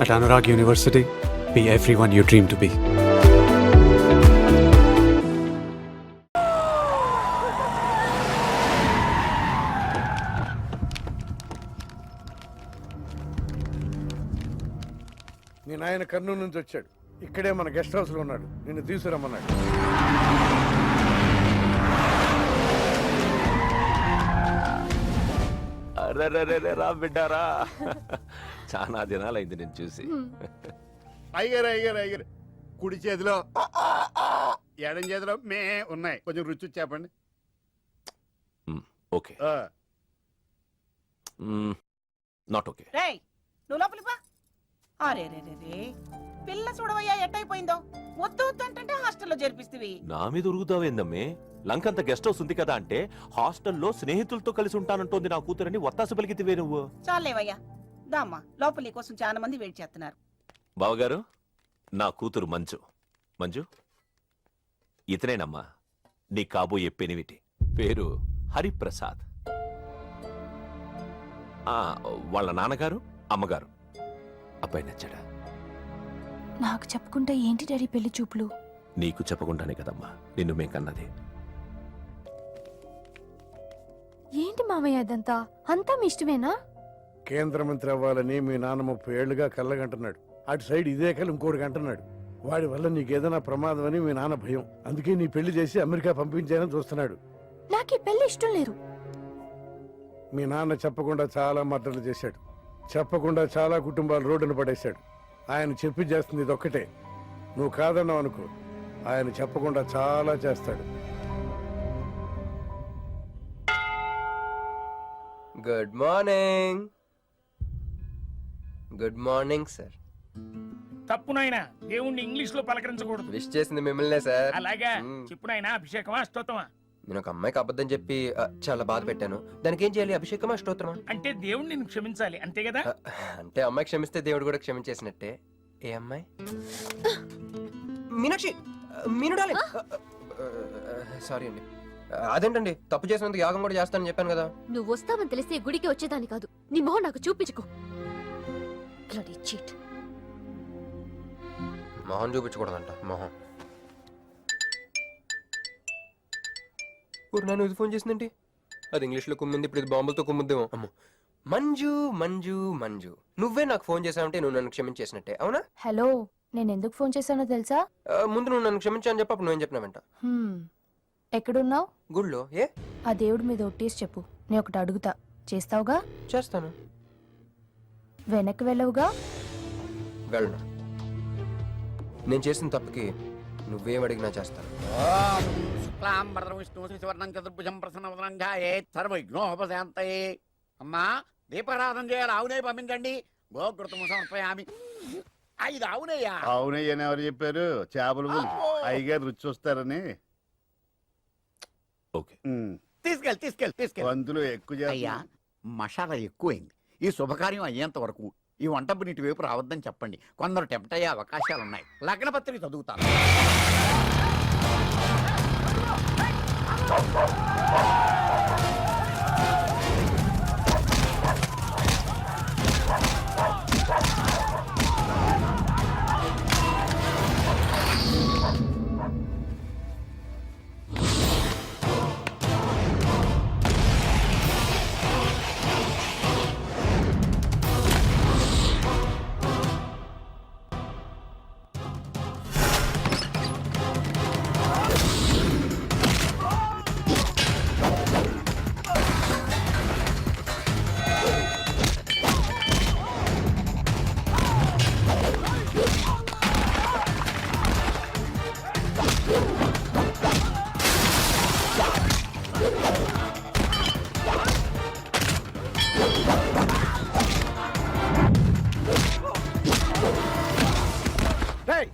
At Anurag University, be everyone you dream to be. నీ నాయన కర్నూలు నుంచి వచ్చాడు. ఇక్కడే మన గెస్ట్ హౌస్లో ఉన్నాడు. నిన్ను తీసుకురమ్మన్నాడు. అరే రా బిడ్డారా, చాలా దినాలైంది నేను చూసి. అయ్యారు కుడి చేతిలో ఎడం చేతిలో మే ఉన్నాయి. కొంచెం రుచి చెప్పండి. Okay, not okay. రేయ్ నువ్వు లోపలికి పా. అరే రే రే రే పిల్ల చూడవయ్యా ఎట్టయిపోయిందో. వద్దు వద్దు అంటే హాస్టల్లో చేర్పిస్తేవి. నా మీద ఉరుగుతావేందమ్మే? లంకంత గెస్ట్ హౌస్ ఉంది కదా అంటే హాస్టల్లో స్నేహితులతో కలిసి ఉంటానంటోంది నా కూతురని వత్తాసు పలికితివే నువ్వు. చాలేవయ్యా దామ్మా, లోపల నీ కోసం చాలా మంది వెయిట్ చేస్తున్నారు. బావగారు, నా కూతురు మంజు. మంజు, ఇతనేనమ్మా నీ కాబోయే పెనివిటి. పేరు హరిప్రసాద్. వాళ్ళ నాన్నగారు అమ్మగారు. అబ్బాయి నచ్చాడా? నాకు చెప్పుకుంటే ఏంటి డాడీ పెళ్లి చూపులు? నీకు చెప్పకుండానే కదమ్మా నిన్ను మేం కన్నది. ఏంటి మామయ్య ఇదంతా? అంతా మీ ఇష్టమేనా? కేంద్ర మంత్రి అవ్వాలని మీ నాన్న 30 ఏళ్లుగా కళ్ళగంటున్నాడు. అటు సైడ్ ఇదే కళ్ళు ఇంకోటి అంటున్నాడు. వాడి వల్ల నీకేదైనా ప్రమాదం అని మీ నాన్న భయం. అందుకే నీ పెళ్లి చేసి అమెరికా పంపించాలని చూస్తున్నాడు. నాకు ఈ పెళ్లి ఇష్టం లేదు. మీ నాన్న చెప్పకుండా చాలా మర్డర్లు చేశాడు. చెప్పకుండా చాలా కుటుంబాలు రోడ్డును పడేశాడు. ఆయన చెప్పి చేస్తుంది ఇదొక్కటే. నువ్వు కాదన్నావు అనుకో, ఆయన చెప్పకుండా చాలా చేస్తాడు. Good morning. Good morning sir. తప్పు నాయనా, దేవుణ్ణి ఇంగ్లీష్ లో పలకరించకూడదు. విష్ చేసింది మిమ్మల్నే సార్. అలాగా చెప్పు నాయనా. అభిషేకమా అష్టోత్తమా? నేను ఒక అమ్మాయికి అబద్ధం చెప్పి చాలా బాధ పెట్టాను. దానికి ఏం చేయాలి? అభిషేకమా అష్టోత్తరమా? అంటే దేవుణ్ణి నిన్ను క్షమించాలి అంతే కదా? అంటే అమ్మాయి క్షమిస్తే దేవుడు కూడా క్షమించేసినట్టే. ఏ అమ్మాయి? మీనాక్షి. మీనుడాలి. సారీ అండి. అదేంటండి, తప్పు చేసినందుకు యాగం కూడా చేస్తానని చెప్పాను కదా. నువ్వు వస్తావని తెలిస్తే గుడికి వచ్చేదాన్ని కాదు. నీ మొహం నాకు చూపించుకో. మొహం చూపించకూడదంట. మొహం నన్ను ఇది ఫోన్ చేసిందండి. అది ఇంగ్లీష్లో కుమ్మింది, ఇప్పుడు ఇది బాంబులతో కుమ్ముద్దేమో. అమ్మో. మంజు మంజు మంజు, నువ్వే నాకు ఫోన్ చేసావంటే నువ్వు నన్ను క్షమించేసినట్టే, అవునా? హలో, నేను ఎందుకు ఫోన్ చేశానో తెలుసా? ముందు నువ్వు నన్ను క్షమించాను చెప్పు, నువ్వేం చెప్పినావంట. ఎక్కడున్నావు? గుళ్ళో. ఏ? ఆ దేవుడి మీద ఒట్టేసి చెప్పు. నేను ఒకటి అడుగుతా, చేస్తావుగా? చేస్తాను. వెనక్కి వెళ్ళవుగా? వెళ్ళను. నేను చేసిన తప్పుకి నువ్వేం అడిగినా చేస్తాను. అమ్మా దీపారాధన చేయాలి. ఆవునే పంపించండి. గోకృతము సమర్పయామి. 5 ఆవునయ్యా. ఆవునయ్యని ఎవరు చెప్పారు? చేపలు అయ్యగారు రుచి చూస్తారని. ఓకే, తీసుకెళ్ళి అందులో ఎక్కువ అయ్యా. మసాలా ఎక్కువైంది. ఈ శుభకార్యం అయ్యేంత వరకు ఈ వంటపు నీటి వైపు రావద్దని చెప్పండి. కొందరు టెంప్ట్ అయ్యే అవకాశాలున్నాయి. లగ్న పత్రిక చదువుతాను.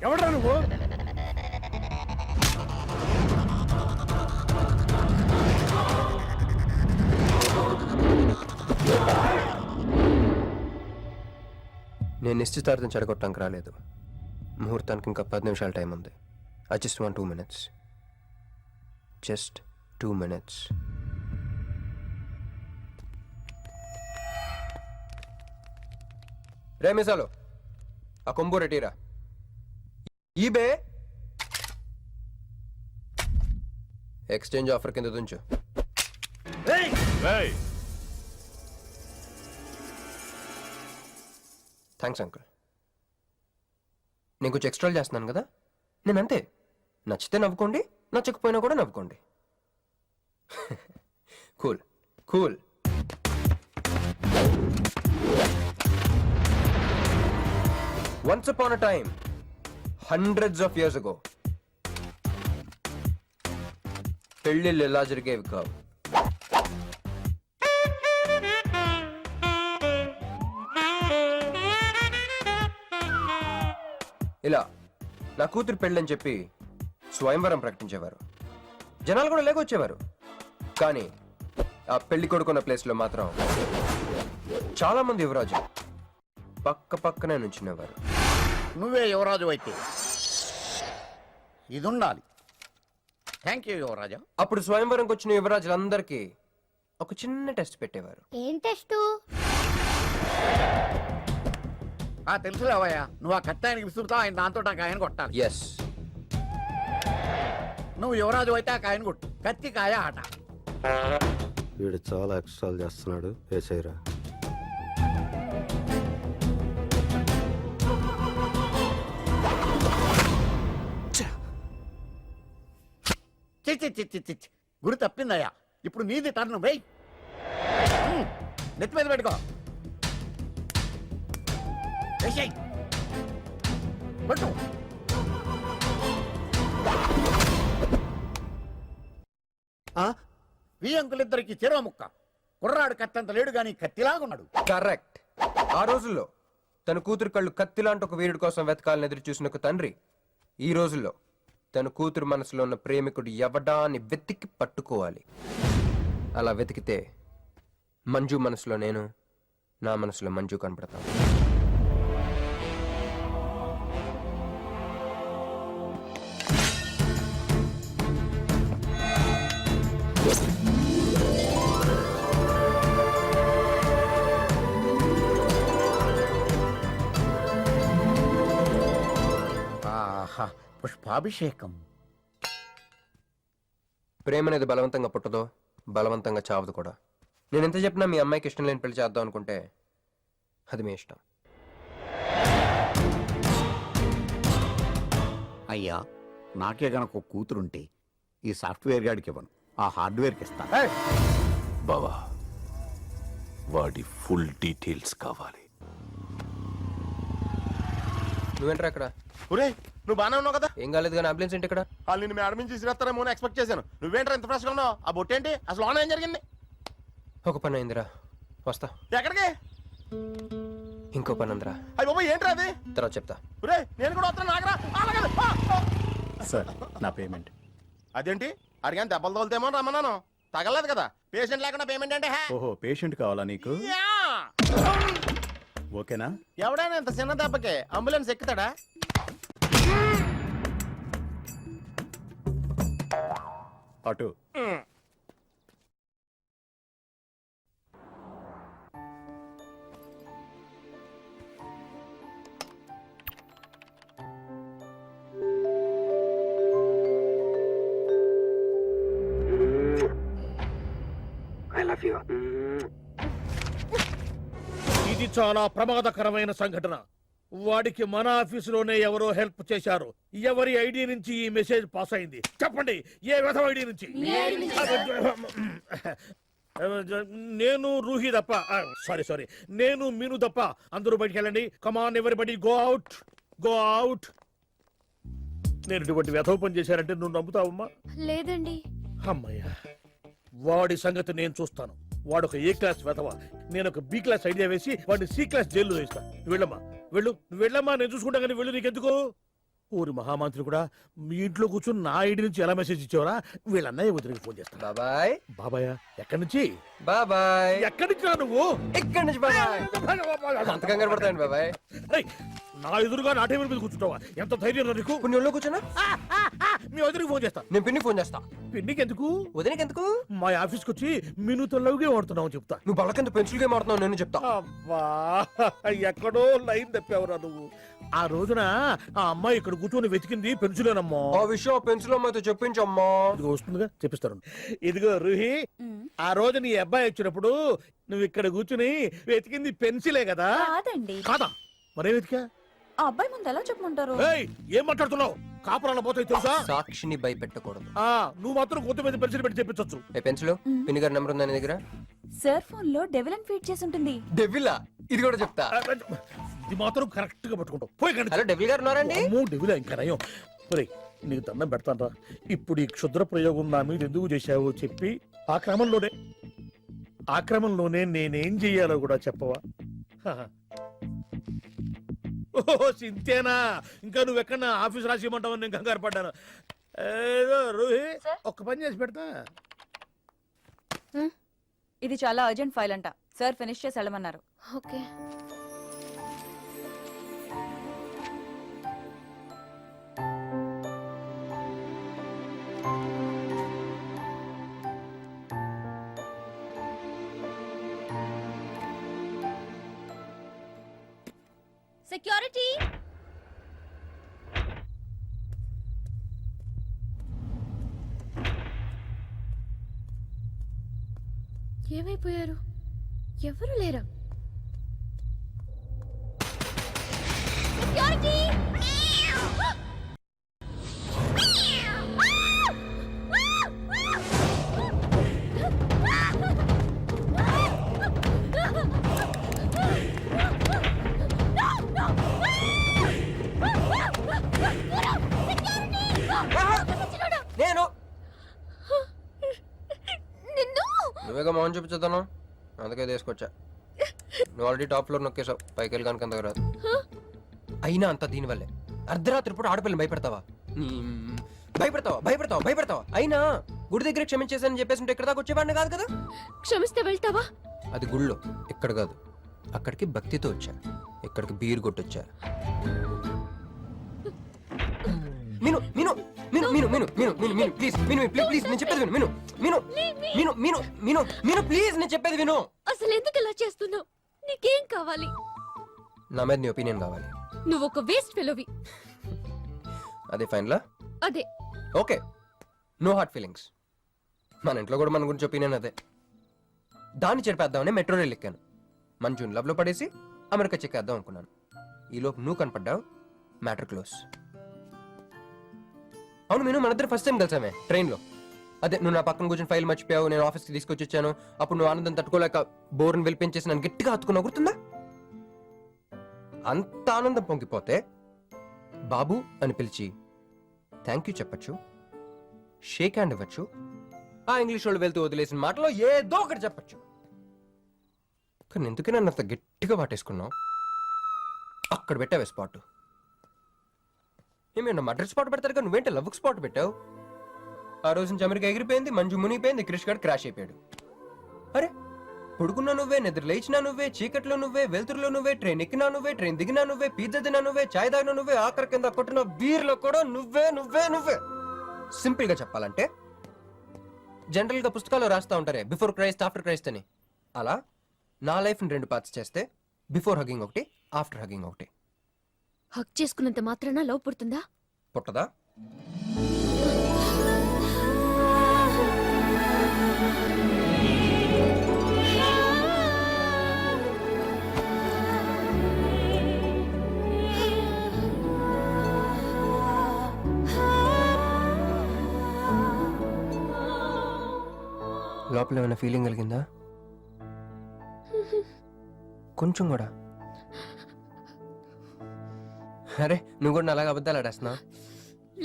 ఎవడ్రా నువ్వు? నేను నిశ్చితార్థం చెడగొట్టడానికి రాలేదు. ముహూర్తానికి ఇంకా 10 నిమిషాల టైం ఉంది. I just want 2 minutes. Just 2 minutes. రే మిసాలు, ఆ కొంబు రెటీరా ఈబే ఎక్స్చేంజ్ ఆఫర్ కింద తుంచు థ్యాంక్స్ అంకుల్ నేను కొంచెం ఎక్స్ట్రా చేస్తున్నాను కదా నేను అంతే నచ్చితే నవ్వుకోండి నచ్చకపోయినా కూడా నవ్వుకోండి cool cool once upon a time hundreds of years ago పెళ్ళిళ్ళు ఎలా జరిగేవి కావు ఇలా నా కూతురు పెళ్ళని చెప్పి స్వయంవరం ప్రకటించేవారు జనాలు కూడా లేకొచ్చేవారు కానీ ఆ పెళ్లి కొడుకున్న ప్లేస్లో మాత్రం చాలా మంది యువరాజు పక్క పక్కనే నుంచునేవారు నువ్వే యువరాజు అయితే ఇది ఉండాలి. థ్యాంక్ యూ యువరాజా. అప్పుడు స్వయంవరంకి వచ్చిన యువరాజులందరికీ ఒక చిన్న టెస్ట్ పెట్టేవారు ఏం టెస్టు? తెలుసులేవయ్యా, నువ్వు ఆ కత్తి ఆయనకి విసురుతావు, ఆయన దాంతో ఆ కాయను కొట్టాలి. ఎస్ నువ్వు యువరాజు అయితే ఆ కాయను కొట్టు. కత్తి కాయ ఆట. వీడు చాలా ఎక్స్ట్రాలు చేస్తున్నాడు. వేసేయరా. చి గురి తప్పిందయ్యా. ఇప్పుడు నీది టర్న్. వెయ్, నెత్తి మీద పెట్టుకో. వేసేయ్. కొట్టు. ఈ అంకులిద్దరికి చెరవ ముక్క. కుర్రాడు కత్తంత లేడు గాని కత్తిలాగున్నాడు. కరెక్ట్. ఆ రోజుల్లో తన కూతురు కళ్ళు కత్తిలాంటి ఒక వీరుడి కోసం వెతకాలని ఎదురు చూసిన ఒక తండ్రి ఈ రోజుల్లో తన కూతురు మనసులో ఉన్న ప్రేమికుడు ఎవడా అని వెతికి పట్టుకోవాలి. అలా వెతికితే మంజు మనసులో నేను, నా మనసులో మంజు కనపడతాను. ఆహా, పుష్పాభిషేకం. ప్రేమ అనేది బలవంతంగా పుట్టదో, బలవంతంగా చావదు కూడా. నేను ఎంత చెప్పినా మీ అమ్మాయికి ఇష్టం లేని పెళ్లి చేద్దాం అనుకుంటే అది మీ ఇష్టం. అయ్యా, నాకే గనక ఒక కూతురుంటే ఈ సాఫ్ట్వేర్ గాడికి ఇవ్వను, ఆ హార్డ్వేర్కి ఇస్తాను. బావా వాడి ఫుల్ డీటెయిల్స్ కావాలి. నువ్వేంట్రా ఇక్కడ? ఒరే, నువ్వు బానే ఉన్నావు కదా? ఏం కాలేదు కానీ అంబులెన్స్ ఏంటి ఇక్కడ? వాళ్ళు నిన్ను మేడం నుంచి తీసుకురేస్తారేమో అని ఎక్స్పెక్ట్ చేశాను. నువ్వేంట్రా ఇంత ఫ్రెష్గా ఉన్నావు? ఆ బొట్టేంటి? అసలు ఆన్ ఏం జరిగింది? ఒక పని అయిందిరా, వస్తా. ఎక్కడికి? ఇంకో పని ఉందిరా, అయ్యి బాబా, ఏంట్రా అది? తర్వాత చెప్తా. ఒరే, నేను కూడా వస్తాను. నాగరా సార్, నా పేమెంట్. అదేంటి? అడిగాను దెబ్బలు తోలుతేమో రమ్మన్నాను. తగలేదు కదా. పేషెంట్ లేకుండా పేమెంట్ అంటే ఓహో, పేషెంట్ కావాలా నీకు? ఓకేనా? ఎవడైనా ఇంత చిన్న దెబ్బకే అంబులెన్స్ ఎక్కుతాడా? అటు. ఇది చాలా ప్రమాదకరమైన సంఘటన. వాడికి మన ఆఫీసులోనే ఎవరో హెల్ప్ చేశారు. ఎవరి ఐడి నుంచి ఈ మెసేజ్ పాస్ అయింది? చెప్పండి, ఏ విధం ఐడి నుంచి? నేను రూహి తప్ప, సారీ నేను మీను తప్ప అందరూ బయటికి వెళ్ళండి. Come on everybody, go out, go out. నేను ఇటువంటి వ్యధవ పని చేశానంటే నువ్వు నమ్ముతావమ్మా? లేదండి. అమ్మయ్యా, వాడి సంగతి నేను చూస్తాను. వాడు ఒక ఏ క్లాస్ వెధవ, నేను ఒక బి క్లాస్ ఐడియా వేసి వాడిని సి క్లాస్ జైల్లో వేస్తాను. వెళ్ళమ్మా, వెళ్ళు, నువ్వు వెళ్ళమ్మా, నేను చూసుకుంటా. కానీ వెళ్ళు, నీకెందుకు? ఊరి మహామంత్రి కూడా మీ ఇంట్లో కూర్చొని నా ఐడి నుంచి ఎలా మెసేజ్ ఇచ్చావరా? వీళ్ళన్నయ్య వదిలికి ఫోన్ చేస్తాను. బాబాయ్. బాబాయ్ ఎక్కడి నుంచి? బాబాయ్. ఎక్కడి నుంచి రా నువ్వు? ఇక్కడి నుంచి బాబాయ్. అంత కంగారు పడతాయండి బాబాయ్. రేయ్, నా ఎదురుగా నా టేబుల్ మీద కూర్చుంటావా? ఎంత ధైర్యం రా నీకు? ఇప్పుడు నేను ఒళ్ళో కూర్చున్నా? మీ వదిలికి ఫోన్ చేస్తా. నేను పిన్ని ఫోన్ చేస్తా. పిన్నికి ఎందుకు? వదినకి ఎందుకు? మా ఆఫీస్కి వచ్చి మీనుతో లవ్గే వాడుతున్నావు చెప్తా. నువ్వు బలకంత పెన్సిల్ గేమ్ ఆడుతున్నావు నేను చెప్తా. అబ్బా, ఎక్కడో లైన్ తప్పావురా నువ్వు. ఆ రోజున ఆ అమ్మాయి ఇక్కడ కూర్చొని వెతికింది పెన్సిలేనమ్మా. ఆ విషయం పెన్సిల్ అమ్మాయితో చెప్పించమ్మా. ఇదిగో వస్తుందిగా, చెప్పిస్తాను. ఇదిగో రూహి, ఆ రోజు నీ అబ్బాయి వచ్చినప్పుడు నువ్వు ఇక్కడ కూర్చుని వెతికింది పెన్సిలే కదా? కాదండి. కాదా? మరే వెతికా? ఆ అబ్బాయి ముందు ఎలా చెప్పమంటారు? ఏయ్, ఏం మాట్లాడుతున్నావు? కాపురాల పోతాయి తెలుసా? సాక్షిని భయపెట్టకూడదు. నువ్వు మాత్రం కొత్త మీద పెన్సిల్ పెట్టి చెప్పించొచ్చు. ఏ పెన్సిల్? పిన్ని గారి నెంబర్ ఉందా నీ దగ్గర? సార్ ఫోన్ లో డెవిల్ అని ఫీడ్ చేసి ఉంటుంది. డెవిలా? ఇది కూడా చెప్తా. ఇది మాత్రం కరెక్ట్ గా పట్టుకుంటావు. పోయి కండి. హలో డెవిల్ గారు ఉన్నారండి? డెవిలా ఇంకా నయం. పోయి నీకు దండం పెడతాను. ఇప్పుడు ఈ క్షుద్ర ప్రయోగం నా మీద ఎందుకు చేశావో చెప్పి ఆ క్రమంలోనే నేనేం చెయ్యాలో కూడా చెప్పవా? ఓహో, సింతేనా? ఇంకా నువ్వెక్కడ ఆఫీస్ రాసి ఇవ్వమంటావు? నేను కంగారు పడ్డాను. ఏదో రూహి, ఒక్క పని చేసి పెడతా. ఇది చాలా అర్జెంట్ ఫైల్ అంట. సార్ ఫినిష్ చేసి వెళ్ళమన్నారు. ఓకే. సెక్యూరిటీ. ఏమైపోయారు? ఎవరు లేరా? సెక్యూరిటీ. నేను నువ్వేగా మౌన్ చూపించుతాను, అందుకే తీసుకొచ్చా. నువ్వు ఆల్రెడీ టాప్ ఫ్లోర్ నొక్కేసావు, పైకి వెళ్ళి కనుక అంతగా రాదు. అయినా అంత దీనివల్లే అర్ధరాత్రి పూట ఆడపిల్లని భయపెడతావా? భయపెడతావా? అయినా గుడి దగ్గర క్షమించేసానని చెప్పేసి ఉంటే ఇక్కడ దాకా వచ్చేవాడిని కాదు కదా. క్షమిస్తే వెళ్తావా? అది గుళ్ళో, ఇక్కడ కాదు. అక్కడికి భక్తితో వచ్చా, ఇక్కడికి బీర్ కొట్టొచ్చా. మీను మీను మీను మీను మీను మీను మీను మీను ప్లీజ్ మీను ప్లీజ్ నేను చెప్పేది విను. మీను మీను మీను మీను మీను మీను ప్లీజ్ నేను చెప్పేది విను. అసలు ఎందుకు ఇలా చేస్తున్నావు? నీకేం కావాలి? నా మీద నీ ఒపీనియన్ కావాలి. నువ్వు ఒక వేస్ట్ ఫెలోవి. అదే ఫైన్లా? అదే. Okay, no heart feelings. మన ఇంట్లో కూడా మన గురించి ఒపీనియన్ అదే. దాన్ని చెరిపేద్దామని మెట్రో రైల్ ఎక్కాను. మంజుని లవ్లో పడేసి అమెరికా చెక్కేద్దాం అనుకున్నాను. ఈలోపు నువ్వు కనపడ్డావు, మ్యాటర్ క్లోజ్. అవును మీను, మన ఇద్దరు ఫస్ట్ టైం కలిసామే ట్రైన్లో. అదే నువ్వు నా పక్కన కూర్చొని ఫైల్ మర్చిపోయావు, నేను ఆఫీస్కి తీసుకొచ్చి వచ్చాను. అప్పుడు నువ్వు ఆనందం తట్టుకోలేక బోర్ని వెలిపించేసి నన్ను గట్టిగా హత్తుకున్నావు, గుర్తుందా? అంత ఆనందం పొంగిపోతే బాబు అని పిలిచి థ్యాంక్ యూ చెప్పచ్చు, షేక్ హ్యాండ్ ఇవ్వచ్చు, ఆ ఇంగ్లీష్ వాళ్ళు వెళ్తూ వదిలేసిన మాటలో ఏదో ఒకటి చెప్పచ్చు. కానీ ఎందుకే నన్ను అంత గట్టిగా వాటేసుకున్నావు? అక్కడ పెట్టావే స్పాట్. ఏమన్నా మటర్ స్పాట్ పెడతారు కదా, నువ్వేంటి లవ్కి స్పాట్ పెట్టావు? ఆ రోజు నుంచి అమెరికా ఎగిరిపోయింది, మంజు మునిగిపోయింది, క్రిష్ గారు క్రాష్ అయిపోయాడు. అరే పడుకున్నా నువ్వే, నిద్ర లేచినా నువ్వే, చీకట్లో నువ్వే, వెలుతురులో నువ్వే, ట్రైన్ ఎక్కినా నువ్వే, ట్రైన్ దిగినా నువ్వే, పిజ్జా తినా నువ్వే, చాయ్ తాగినా నువ్వే, ఆఖరి కింద కొట్టిన బీర్లో కూడా నువ్వే నువ్వే నువ్వే. సింపుల్ గా చెప్పాలంటే జనరల్ గా పుస్తకాలు రాస్తా ఉంటారే బిఫోర్ క్రైస్ట్ ఆఫ్టర్ క్రైస్ట్ అని, అలా నా లైఫ్ ని 2 పార్ట్స్ చేస్తే బిఫోర్ హగ్గింగ్ ఒకటి, ఆఫ్టర్ హగ్గింగ్ ఒకటి. హక్ చేసుకున్నంత మాత్రాన లవ్ పుడుతుందా? పుట్టదా? లోపల ఏమైనా ఫీలింగ్ కలిగిందా? కొంచెం కూడా? అరే నువ్వు కూడా అలాగ అబద్ధాలు ఆడేస్తున్నావు.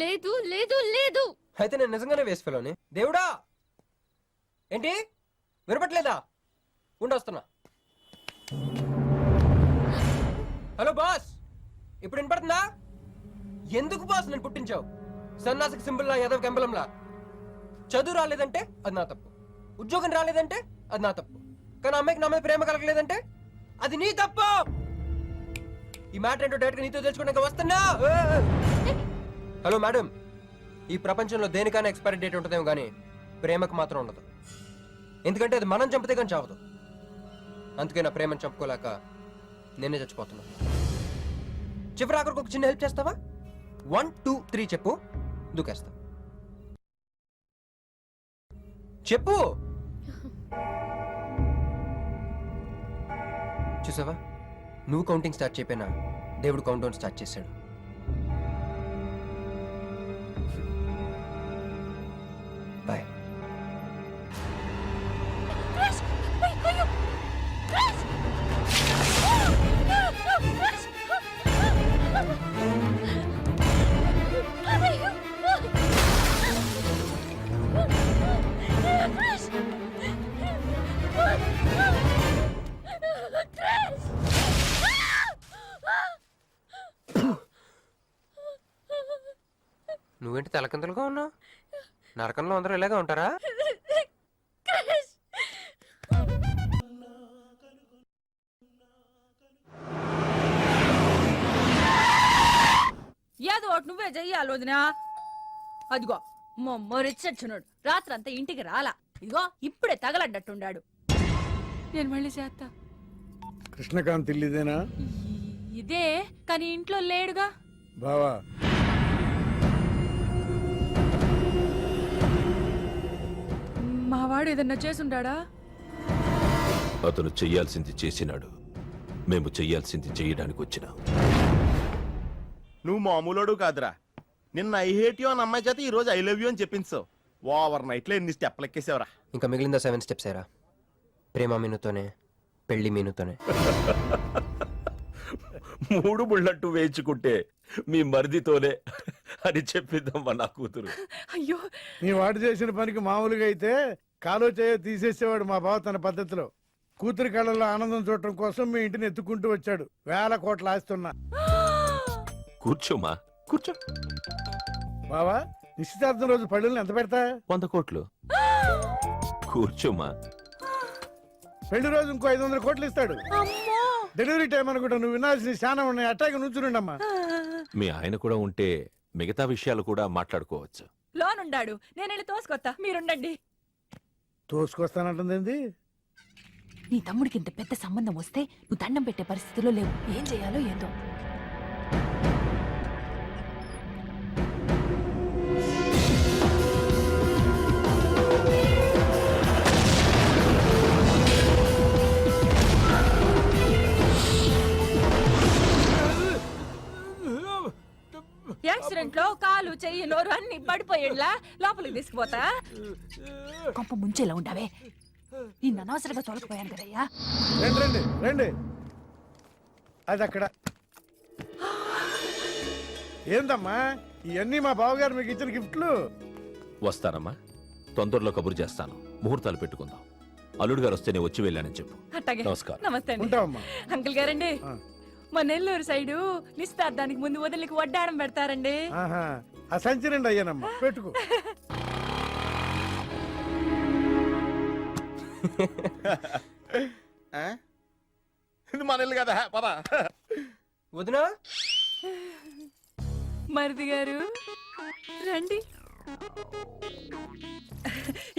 లేదు లేదు లేదు. అయితే నేను నిజంగానే వేసుకెళ్ళని. దేవుడా, ఏంటి వినపట్లేదా? ఉండొస్తున్నా. హలో బాస్, ఇప్పుడు వినపడుతుందా? ఎందుకు బాస్ నన్ను పుట్టించావు? సన్నాసికి సింబల్ లా, యాదవ్ కెంబలంలా. చదువు రాలేదంటే అది నా తప్పు, ఉద్యోగం రాలేదంటే అది నా తప్పు, కానీ అమ్మాయికి నా మీద ప్రేమ కలగలేదంటే అది నీ తప్పు. ఈ మ్యాటర్ ఏంటో డైరెక్ట్ నీతో తెలుసుకున్నాక వస్తున్నా. హలో మేడం, ఈ ప్రపంచంలో దేనికైనా ఎక్స్పైరీ డేట్ ఉంటుందేమో కానీ ప్రేమకు మాత్రం ఉండదు. ఎందుకంటే అది మనం చంపితే కానీ చావదు. అందుకే నా ప్రేమను చంపుకోలేక నేనే చచ్చిపోతున్నా. చివరి ఆఖరికి ఒక చిన్న హెల్ప్ చేస్తావా? 1 2 3 చెప్పు, దూకేస్తా. చెప్పు. చూసావా, నువ్వు కౌంటింగ్ స్టార్ట్ చేయపోయినా దేవుడు కౌంట్ డౌన్ స్టార్ట్ చేశాడు. బాయ్. నువ్వేంటి తలకిందులుగా ఉన్నావు? నరకంలో అందరూ ఇలాగే ఉంటారా? ఏదో ఒకటి నువ్వే చెయ్యాలి వదినా. అదిగో మొమ్మరిచ్చచ్చున్నాడు, రాత్రంతా ఇంటికి రాలా. ఇదిగో ఇప్పుడే తగలడ్డట్టుండాడు. నేను మళ్ళీ చేస్తా. కృష్ణకాంత్ ఇల్లుదేనా? ఇదే, కానీ ఇంట్లో లేడుగా. బావా, మావాడు ఏదన్నా చేసుండాడా? అతను చెయ్యాల్సింది చేసినాడు, మేము చెయ్యాల్సింది చేయడానికి వచ్చినాం. నువ్వు మామూలోడు కాదురా. నిన్న ఐ హేట్ యూ అని అమ్మాయి చేత ఈ రోజు ఐ లవ్ యూ అని చెప్పించావు. ఓవర్ నైట్ లో ఎన్ని స్టెప్లు ఎక్కేసావురా. ఇంకా మిగిలిందా 7 స్టెప్స్ ఏరా. ప్రేమ మీనుతోనే, పెళ్లి మీనుతోనే. 3 ముళ్ళట్టు వేయించుకుంటే మీ మరిదితోనే అని చెప్పిద్దమ్మా నా కూతురు. అయ్యో, నీ వాడు చేసిన పనికి మామూలుగా అయితే కాలో చేయ తీసేసేవాడు మా బావ తన పద్ధతిలో. కూతురి కళ్ళల్లో ఆనందం చూడటం కోసం మీ ఇంటిని ఎత్తుకుంటూ వచ్చాడు. 1000 కోట్లు ఆస్తున్నా. కూర్చోమా, కూర్చో. బావా, నిశ్చితార్థం రోజు పళ్ళుల్ని ఎంత పెడతా? 100 కోట్లు. కూర్చోమా. పెళ్లి రోజు ఇంకో 500 కోట్లు ఇస్తాడు. అమ్మో. డెలివరీ టైం అనుకుంటా, నువ్వు వినాల్సిన చాలా ఉన్నాయి. అట్టాగే నుంచుండమ్మా. మీ ఆయన కూడా ఉంటే మిగతా విషయాలు కూడా మాట్లాడుకోవచ్చు. లోనుండాడు, నేను వెళ్ళి తోసుకొత్తా, మీరుండండి. తోసుకొస్తానంటుంది ఏంది? నీ తమ్ముడికి ఇంత పెద్ద సంబంధం వస్తే నువ్వు దండం పెట్టే పరిస్థితిలో లేవు. ఏం చేయాలో ఏందో. యాక్సిడెంట్ లో కాలు, చెయ్యి, నోరు అన్ని పడిపోయేలా లోపలికి తీసుకుపోతా. కొంప ముంచేలా ఉండవే. నిన్ను అనవసరంగా తోలకపోయాను కదయ్యా. రండి రండి రండి. అది అక్కడ. ఏందమ్మా ఇవన్నీ మా బావగారు మీకు ఇచ్చిన గిఫ్ట్లు? వస్తానమ్మా, తొందరలో కబురు చేస్తాను. ముహూర్తాలు పెట్టుకుందాం. అల్లుడు గారు వస్తే నేను వచ్చి వెళ్ళానని చెప్పు. అట్టాగే. నమస్కారం. నమస్తే అండి. ఉంటావమ్మా. అంకుల్ గారండి, ఆ. మా నెల్లూరు సైడు నిస్తార్థానికి ముందు వదిలికి వడ్డాడం పెడతారండి. ఆహా, ఆ సంచి నిండి అయ్యానమ్మా, పెట్టుకో. ఆ? ఇది మన ఇల్లు కదా, పద. వదినా, మరిది గారు రండి.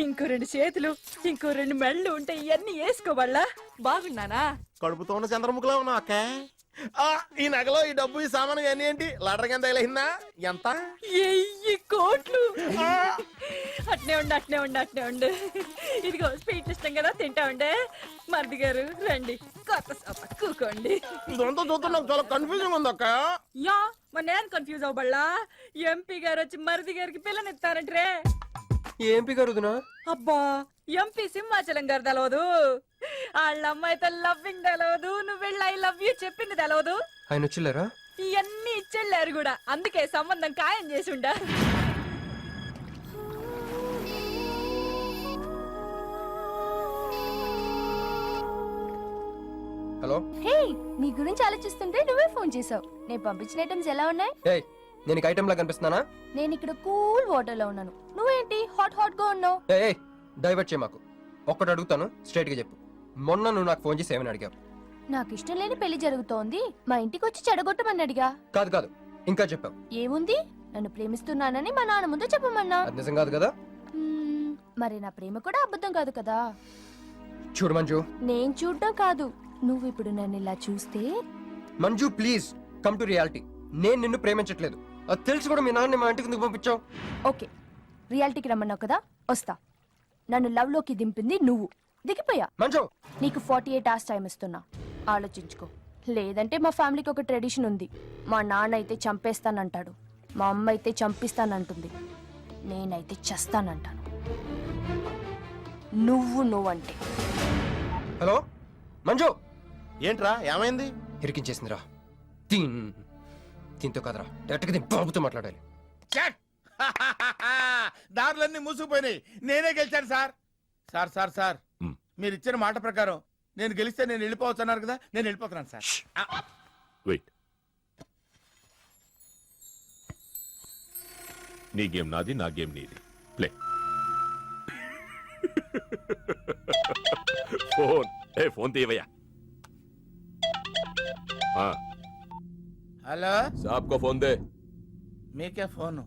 ఇంకో 2 చేతులు, ఇంకో 2 మెళ్ళు ఉంటే ఇవన్నీ వేసుకోవాలా? బాగున్నానా? కడుపుతో ఉన్న చంద్రముఖిలో ఉన్నావు అక్క. ఈ నగలో ఈ డబ్బు ఈ సామాను ఇవన్నీ ఏంటి? లడర్ కింద తగిలిందా? ఎంత? 1000 కోట్లు. అట్నే ఉండు, అట్నే ఉండు, అట్నే ఉండు. ఇదిగో స్వీట్ ఇష్టం కదా, తింటా ఉండే. మరిది గారు రండి, కొత్త సభ కూకోండి. ఇదంతా చూస్తే నాకు చాలా కన్ఫ్యూజింగ్ ఉంది అక్క. యా, మరి నేను కన్ఫ్యూజ్ అవ్వబల్లా. ఎంపీ గారు వచ్చి మరిది గారికి పిల్లనిస్తారంటే. ఏంపి గారు వదినా? అబ్బా, ఎంపీ సింహాచలం గారు తెలవదు, వాళ్ళ అమ్మాయితో లవ్వింగ్ తెలవదు, నువ్వు వెళ్ళి ఐ లవ్ యూ చెప్పింది తెలవదు. ఆయన వచ్చిల్లారా? ఇవన్నీ ఇచ్చెళ్ళారు కూడా, అందుకే సంబంధం ఖాయం చేసి ఉండా. హలో. హే, నీ గురించి ఆలోచిస్తుంటే నువ్వే ఫోన్ చేసావు. నేను పంపించిన ఐటమ్స్ ఎలా ఉన్నాయి? ఏయ్, నేను ఐటమ్ లా కనిపిస్తున్నానా? నేను ఇక్కడ కూల్ వాటర్ లో ఉన్నాను, నువ్వేంటి హాట్ హాట్ గా ఉన్నావు? ఏయ్, డైవర్ట్ చేయ మాకు. ఒక్కటి అడుగుతాను, స్ట్రైట్ గా చెప్పు. మొన్న నువ్వు నాకు ఫోన్ చేసి ఏమని అడిగావు? నాకు ఇష్టం లేని పెళ్లి జరుగుతోంది, మా ఇంటికి వచ్చి చెడగొట్టమన్నాడిగా. కాదు కాదు, ఇంకా చెప్పావు. ఏముంది, నన్ను ప్రేమిస్తున్నానని మా నాన్న ముందు చెప్పమన్నా. అది నిజం కాదు కదా? మరి నా ప్రేమ కూడా అబద్ధం కాదు కదా. చూడు మంజు. నేను చూడడం కాదు, నువ్వు ఇప్పుడు నన్ను ఇలా చూస్తే. Manju please come to reality. నేను నిన్ను ప్రేమించట్లేదు, అది తెలిసి కూడా మీ నాన్న మా ఇంటికి ఎందుకు పంపించావు? ఓకే, రియాలిటీకి రమ్మన్నావు కదా, వస్తా. నన్ను లవ్ లోకి దింపింది నువ్వు, దిగిపోయా. మంజు నీకు 48 hours టైం ఇస్తున్నా, ఆలోచించుకో. లేదంటే మా ఫ్యామిలీకి ఒక ట్రెడిషన్ ఉంది, మా నాన్న అయితే చంపేస్తానంటాడు, మా అమ్మ అయితే చంపిస్తానంటుంది, నేనైతే చస్తానంటాను. నువ్వంటే. హలో మంజు. ఏంట్రా ఏమైంది? ఇరికించేసిందిరా. దీంతో కదరా, డైరెక్ట్గా దీని బాబుతో మాట్లాడాలి. దారులన్నీ మూసుకుపోయినాయి, నేనే గెలిచాను సార్. సార్ సార్ సార్ మీరు ఇచ్చిన మాట ప్రకారం నేను గెలిస్తే నేను వెళ్ళిపోవచ్చు అన్నారు కదా, నేను వెళ్ళిపోతున్నాను సార్. వెయిట్, నీ గేమ్ నాది, నా గేమ్ నీది. ప్లే. ఫోన్ తీవయ్యా. హలో సాబ్ కో ఫోన్ దే. మీకే ఫోను,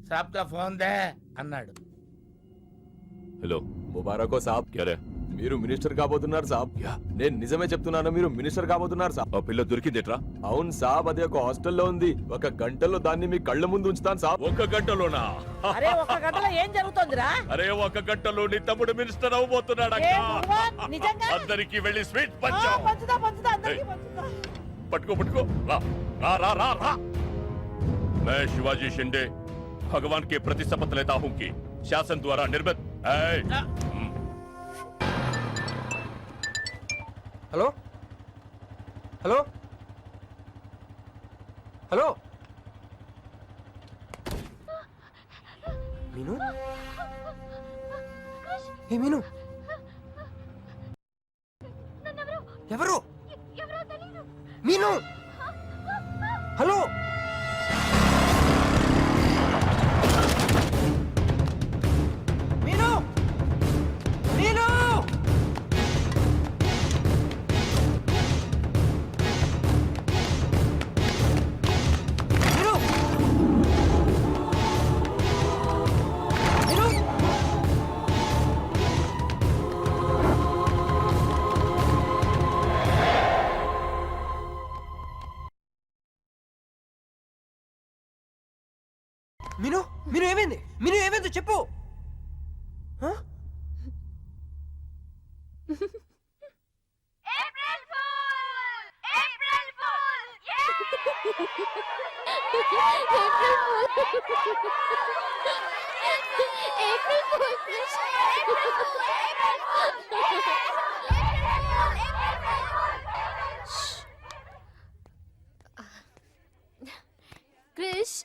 సాబ్ కా ఫోన్ దే అన్నాడు. హలో ముబారకో సాబ్. క్యారే మీరు మినిస్టర్ కాబోతున్నారు సాబ్. నేను నిజమే చెప్తున్నాను, మీరు మినిస్టర్ కాబోతున్నారు సాబ్. ఆ పిల్ల దొరికిందేట్రా? అవును సాబ్, అది ఒక హాస్టల్లో ఉంది. 1 గంటలో దాన్ని మీ కళ్ళ ముందు ఉంచుతాను సాబ్. 1 గంటలోనా? అరే 1 గంటలో ఏం జరుగుతోందిరా? అరే 1 గంటలో నీ తమ్ముడు మినిస్టర్ అవబోతున్నాడు. నిజంగా అందరికి వెళ్ళి స్వీట్ పంచుదా అందరికీ పంచుదా. పట్టుకో రా రా రా రా రా. मैं शिवाजी शिंदे भगवान के प्रति शपथ लेता हूं कि शासन द्वारा निर्मित హలో హలో హలో మీను. ఏ మీను, ఎవరు? మీను, హలో. మీను, మీను. మీను, మీను ఏమైంది? మీను ఏమైంది చెప్పు. క్రిష్,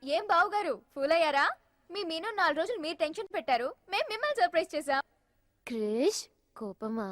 ఏం బావుగారు ఫూల్ అయ్యారా? మీ మీను 4 రోజులు మీరు టెన్షన్ పెట్టారు, మేము మిమ్మల్ని సర్ప్రైజ్ చేసాం. క్రిష్ కోపమా?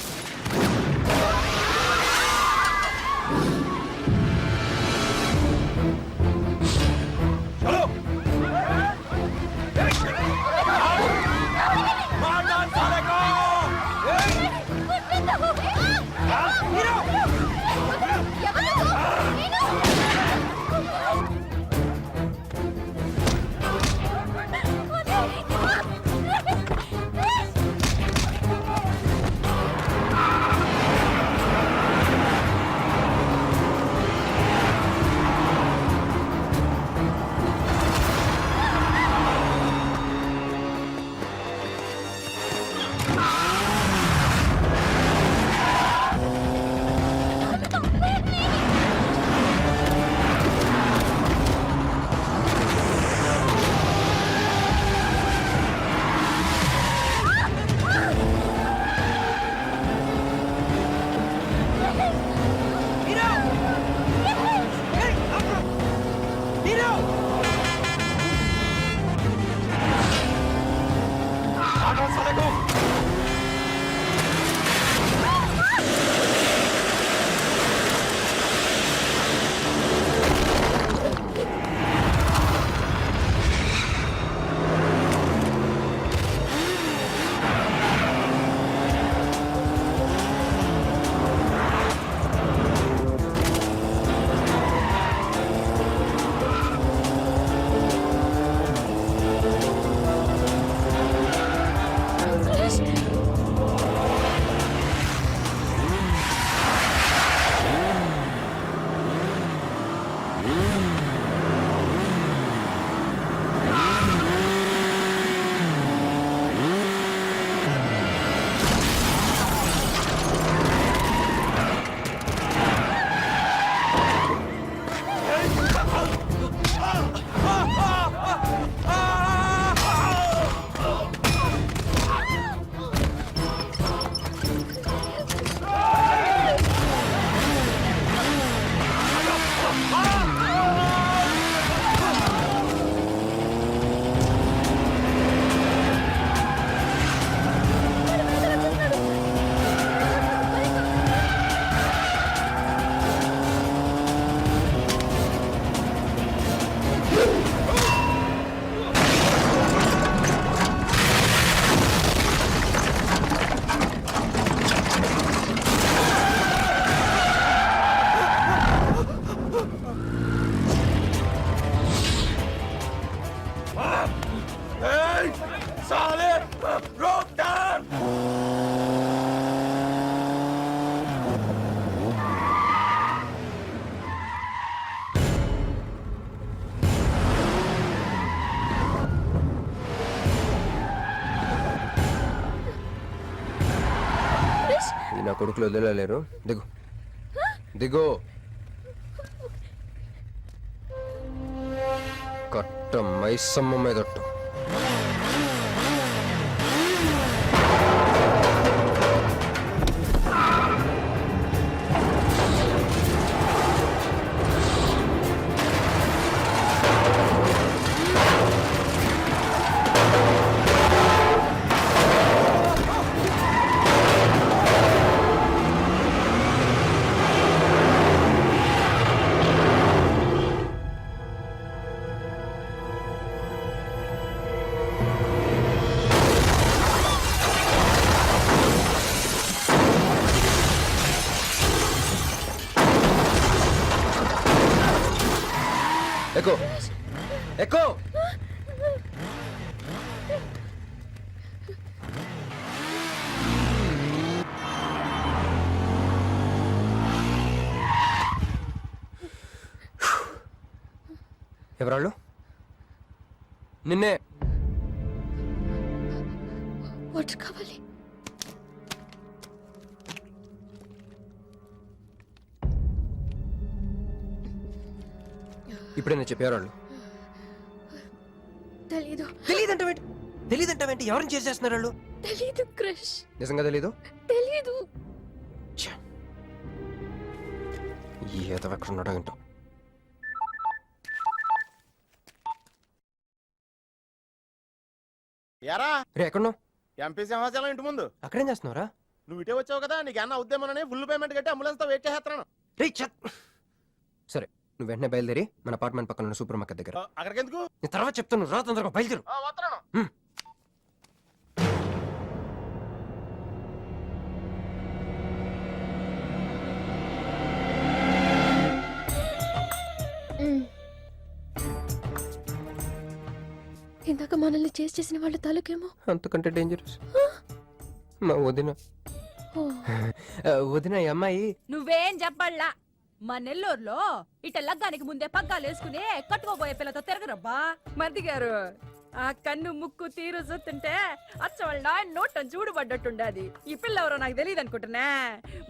ఈ నా కొడుకులు వదిలేలేరు. దిగు దిగు. కట్ట మైసమ్మ మీదట్టు. ఎక్కు ఎక్కు. ఎవరాళ్ళు? నిన్నే. వాటర్ కావాలి. ఇప్పుడైనా చెప్పేవాళ్ళు. తెలీదు. తెలీదంటావేంటి? ఎవరిని చేసేస్తున్నారు వాళ్ళు? తెలీదు క్రష్. నిజంగా తెలీదు? తెలీదు. ఏదో ఎక్కడ ఉన్నాడో ఏంటో. యారా రే ఎక్కడున్నావు? ఎంపీ సింహాచలం ఇంటి ముందు. అక్కడేం చేస్తున్నావురా? నువ్వు ఇటే వచ్చావు కదా, నీకు అన్న ఉద్యమనని ఫుల్ పేమెంట్ కట్టి అంబులెన్స్ తో వెయిట్ చేస్తున్నాను. రే సరే, నువ్వు వెంటనే బయలుదేరి మన అపార్ట్మెంట్ పక్కన ఉన్న సూపర్ మార్కెట్ దగ్గర. అక్కడికి ఎందుకు? నేను తర్వాత చెప్తాను, రా తొందరగా బయలుదేరు. వస్తున్నాను. ఇందాక మనల్ని చేసిన వాళ్ళ తాలూకేమో. అంతకంటే డేంజరస్ మా వదిన. వదిన ఈ అమ్మాయి. నువ్వేం చెప్పాలా? మా నెల్లూరులో ఇట లగ్గానికి ముందే పగ్గాలు వేసుకుని కట్టుకోబోయే పిల్లతో తిరగరబ్బా. మరిది గారు, ఆ కన్ను ముక్కు తీరు చూస్తుంటే అచ్చ వాళ్ళ నాయన నోటం చూడబడ్డట్టుండది. ఈ పిల్ల ఎవరో నాకు తెలియదు అనుకుంటున్నా.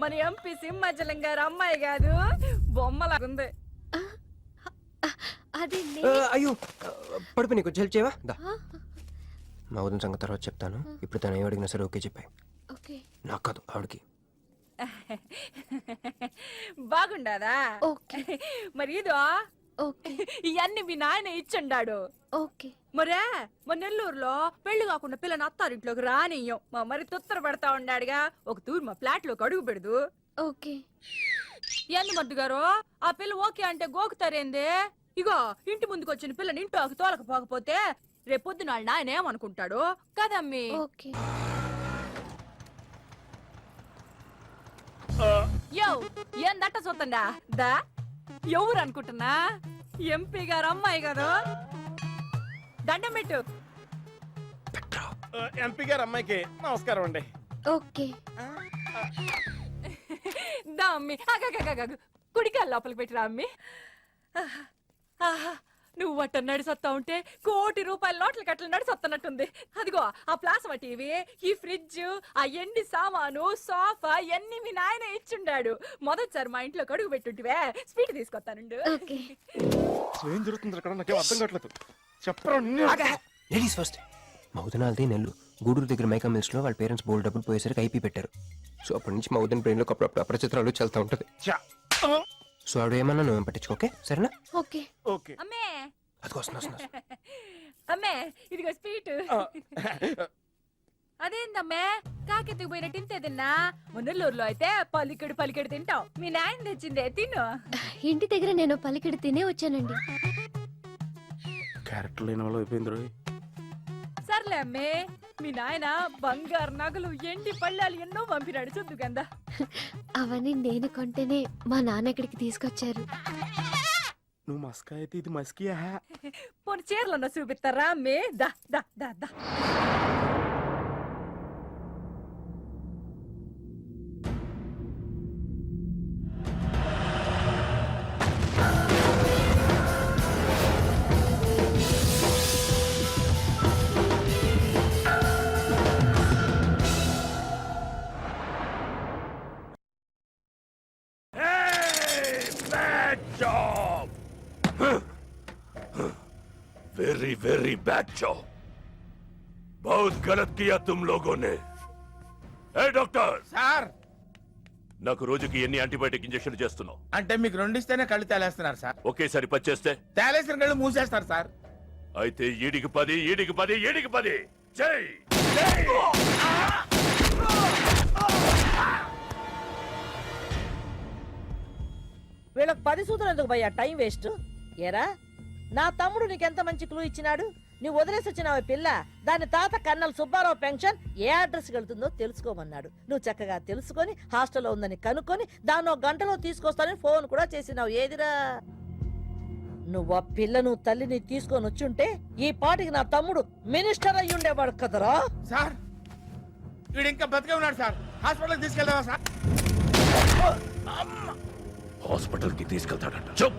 మన ఎంపీ సింహాచలం గారు అమ్మాయి కాదు, బొమ్మలాగుంది. అయ్యో పడుపు, నీకు హెల్ప్ చేయవా? దా. మా వదిన సంగతి తర్వాత చెప్తాను. ఇప్పుడు తను ఏం అడిగినా సరే ఓకే చెప్పాయి. నాకు కాదు, ఆవిడకి. బాగుండాదా? మరి ఇదో ఓకే. ఇవన్నీ మీ నాయన ఇచ్చుండాడు. ఓకే. మరే మా నెల్లూరులో పెళ్లి కాకుండా పిల్లని అత్తారింట్లోకి రానియ్యం. మా మరి తొత్తర పడతా ఉండాడుగా, ఒక తూరు మా ఫ్లాట్ లోకి అడుగు పెడదు. ఓకే. ఎందు మద్దు గారు, ఆ పిల్ల ఓకే అంటే గోకుతారేందే? ఇగో ఇంటి ముందుకు వచ్చిన పిల్లని ఇంట్లోకి తోలకపోకపోతే రేపొద్దున వాళ్ళ నాయన ఏమనుకుంటాడు కదమ్మీ? ఓకే. యో ఏందట్ట చూతండా? దా ఎవరు అనుకుంటున్నా? ఎంపీ గారు అమ్మాయి కదా. దండం పెట్టు. ఎంపీ గారు అమ్మాయికి నమస్కారం అండి. ఓకే. దా అమ్మి, కుడికాలు లోపలికి పెట్టిరా అమ్మి. నువ్వు అట్ట నడిసొత్తా ఉంటే ₹1 కోటి నోట్ల కట్టలు నడిసొత్తనట్టుంది. అదిగో ఆ ప్లాస్మా టీవీ, ఈ ఫ్రిడ్జ్, ఆ ఎండి సామాను, సోఫా ఎన్ని మీ నాయన ఇచ్చుండాడు. మొదటిసారి మా ఇంట్లో కడుగు పెట్టుంటివే, స్వీట్ తీసుకొస్తానుండు. ఏం జరుగుతుంది అక్కడ నాకేం అర్థం కావట్లేదు చెప్పరా లేడీస్ ఫస్ట్. మా వదినాలది నెల్లు గూడూరు దగ్గర మైకా మిల్స్ లో వాళ్ళ పేరెంట్స్ బోల్డ్ డబ్బులు పోయేసరికి ఐపీ పెట్టారు. సో అప్పటి నుంచి మా వదిన బ్రెయిన్ లో అప్పుడప్పుడు అపరిచిత్రాలు చల్తా ఉంటది. సో ఆవిడ ఏమన్నా నువ్వేం పట్టించుకోకే, సరేనా? ఓకే. ఓకే అమ్మే అది వస్తున్నా. అమ్మే ఇదిగో స్వీట్. అదేందమ్మే కాకెత్తుకు పోయిన తింటే తిన్నా, మున్నెల్లూరులో అయితే పలికెడు తింటావు. మీ నాయన తెచ్చిందే తిను. ఇంటి దగ్గర నేను పలికిడి తినే వచ్చానండి. క్యారెక్టర్ లేని వాళ్ళు అయిపోయింది. సర్లే అమ్మే, మీ నాయన బంగారు నగలు, ఎండి పళ్ళాలు ఎన్నో పంపినాడు చూద్దు గందా. అవన్నీ నేను కొంటేనే మా నాన్న ఇక్కడికి తీసుకొచ్చారు. నువ్వు మస్కా అయితే ఇది మస్కియా? పోనీ చీరలన్నా చూపిస్తారా అమ్మే? దా దా దా దా. वेरी वेरी बैड जॉब, बहुत गलत किया तुम लोगों ने. ए डॉक्टर సార్ నాకు రోజుకి ఎన్ని యాంటీబయాటిక్ ఇంజెక్షన్ చేస్తున్నావు? అంటే మీకు రెండిస్తేనే కళ్ళు తేలేస్తున్నారు సార్. ఒకేసారి పచ్చేస్తే తేలేసిన కళ్ళు మూసేస్తారు సార్. అయితే ఈడికి 10 ఈడికి 10 ఈడికి 10 జై. వీళ్ళకి 10 సూత్రం ఎందుకు భయ్యా, టైం వేస్ట్. ఏరా నా తమ్ముడు నీకెంత మంచి క్లూ ఇచ్చినాడు. నువ్వు వదిలేసి వచ్చినావు పిల్ల, దాని తాత కన్నల్ సుబ్బారావు పెన్షన్ ఏ అడ్రస్ వెళ్తుందో తెలుసుకోమన్నాడు. నువ్వు చక్కగా తెలుసుకొని హాస్టల్లో ఉందని కనుక్కొని దాన్ని 1 గంటలో తీసుకొస్తానని ఫోన్ కూడా చేసినావు. ఏదిరా నువ్వు ఆ పిల్లను తల్లిని తీసుకొని వచ్చుంటే ఈ పాటికి నా తమ్ముడు మినిస్టర్ అయ్యి ఉండేవాడు కదరా. సార్ వీడు ఇంకా బతికే ఉన్నాడు సార్. హాస్పిటల్కి తీసుకెళ్దామా సార్? హాస్పిటల్ కి తీసుకెళ్తాడంట. చూప్.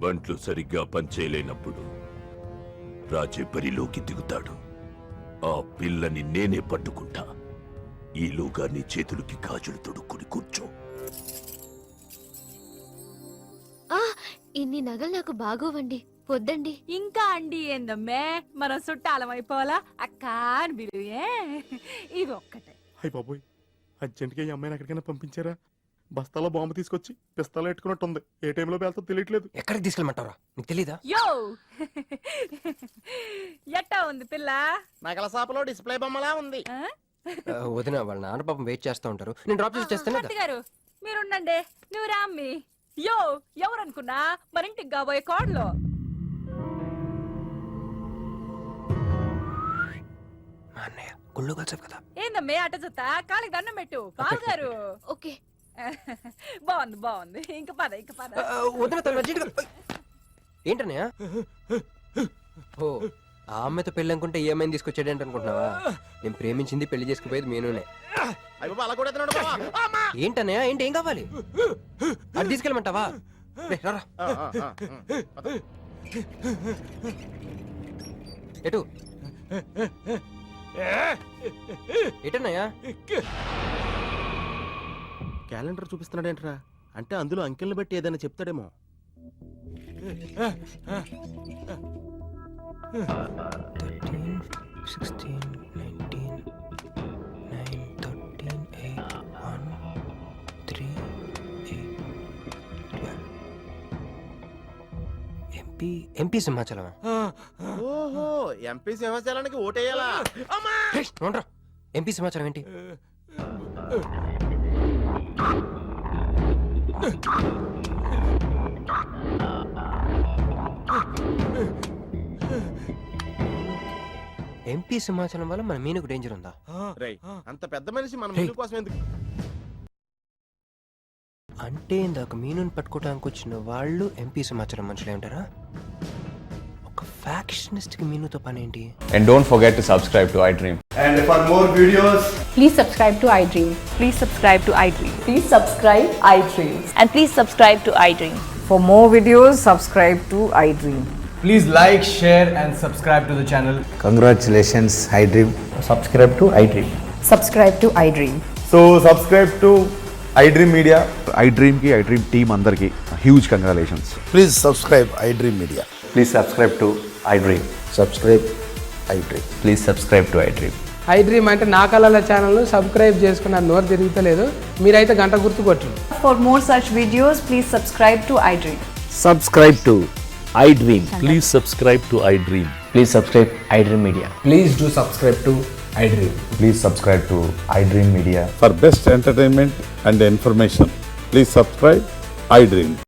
బంట్లు సరిగ్గా పనిచేయలేనప్పుడు రాజే బరిలోకి దిగుతాడు. ఆ పిల్లని నేనే పట్టుకుంటా. ఈలోగా నీ చేతులకి గాజులు తొడుక్కుని కూర్చో. ఇన్ని నగలు నాకు బాగోవండి, పొద్దండి. ఇంకా అండి ఏందమ్మే, మనం చుట్టాలం అయిపోవాలా? అక్క అని బిలువే. ఇది ఒక్కటే. అయ్యి బాబోయ్, అర్జెంట్గా ఈ అమ్మాయిని ఎక్కడికైనా పంపించారా? బస్తాలో బాంబు తీసుకొచ్చి పిస్తాలో పెట్టుకున్నట్టుంది. ఏ టైంలో వెళ్తా తెలియట్లేదు. ఎక్కడికి తీసుకెళ్ళమంటారా? నీకు తెలీదా? యో ఎట్టా ఉంది పిల్ల? నగల షాపులో డిస్ప్లే బొమ్మలా ఉంది. ఆ? వదిన వాళ్ళ నాన్న పాపం వెయిట్ చేస్తూ ఉంటారు. నేను డ్రాప్ చేసి చేస్తాను. మూర్తి గారు మీరుండండి, నువ్వు రామ్మి. యో ఎవరనుకున్నా మన ఇంటికి కాబోయే కోడలు. మా అన్నయ్య గుళ్ళు కలిసావు కదా. ఏందమ్మే అట్ట చూస్తా, కాళ్ళకి దండం పెట్టు. బావగారు ఓకే. బాగుంది. ఇంక పద. వదిన తను అర్జెంటుగా. ఏంటన్నయ్య? ఓ ఆ అమ్మాయితో పెళ్ళి అనుకుంటే ఈ అమ్మాయిని తీసుకొచ్చాడంట అనుకుంటున్నావా? నేను ప్రేమించింది పెళ్లి చేసుకుపోయేది మీనునే. అలా కూడా ఏంటన్నయ్య? ఏంటి, ఏం కావాలి? అది తీసుకెళ్ళమంటావా? రేయ్, రారా. ఎటు ఎటన్నయ్యా? క్యాలెండర్ చూపిస్తున్నాడేంట్రా? అంటే అందులో అంకెల్ని బట్టి ఏదైనా చెప్తాడేమో. 13, 16, 19, 9, 13, 8, 1, 3, 8, 12. ఎంపీ సింహాచలం. ఓహో, ఎంపీ సింహాచలానికి ఓటేయాలా? ఎంపీ సింహాచలం ఏంటి? ఎంపీ సింహాచలం వల్ల మన మీనుకు డేంజర్ ఉందా? అంత పెద్ద మనిషి మన రేయ్. ముందు కోసం ఎందుకు? అంటే ఇందాక మీనుని పట్టుకోవడానికి వచ్చిన వాళ్ళు ఎంపీ సింహాచలం మనుషులే ఉంటారా? ఒక ఫ్యాక్ట్ పర్ఫెక్షనిస్ట్కి మీనుతో పని ఏంటి? And don't forget to subscribe to iDream. Please subscribe to iDream. Please subscribe to iDream. Please subscribe iDream. And please subscribe to iDream. For more videos, subscribe to iDream. Please like, share, and subscribe to the channel. Congratulations I dream. Subscribe to iDream. Subscribe to iDream. So subscribe to iDream media. iDream కి iDream team అందరికి huge congratulations. Please subscribe iDream media. Please subscribe to iDream. Subscribe iDream. Please subscribe to iDream. iDream అంటే నా కళల channel subscribe చేసుకున్న నోరు తిరుగుతలేదు. మీరైతే గంట గుర్తు కొట్టండి. For more such videos, please subscribe to iDream. Subscribe to iDream. Please subscribe to iDream. Please subscribe iDream Media. Please do subscribe to iDream. Please subscribe to iDream Media. For best entertainment and information please subscribe iDream.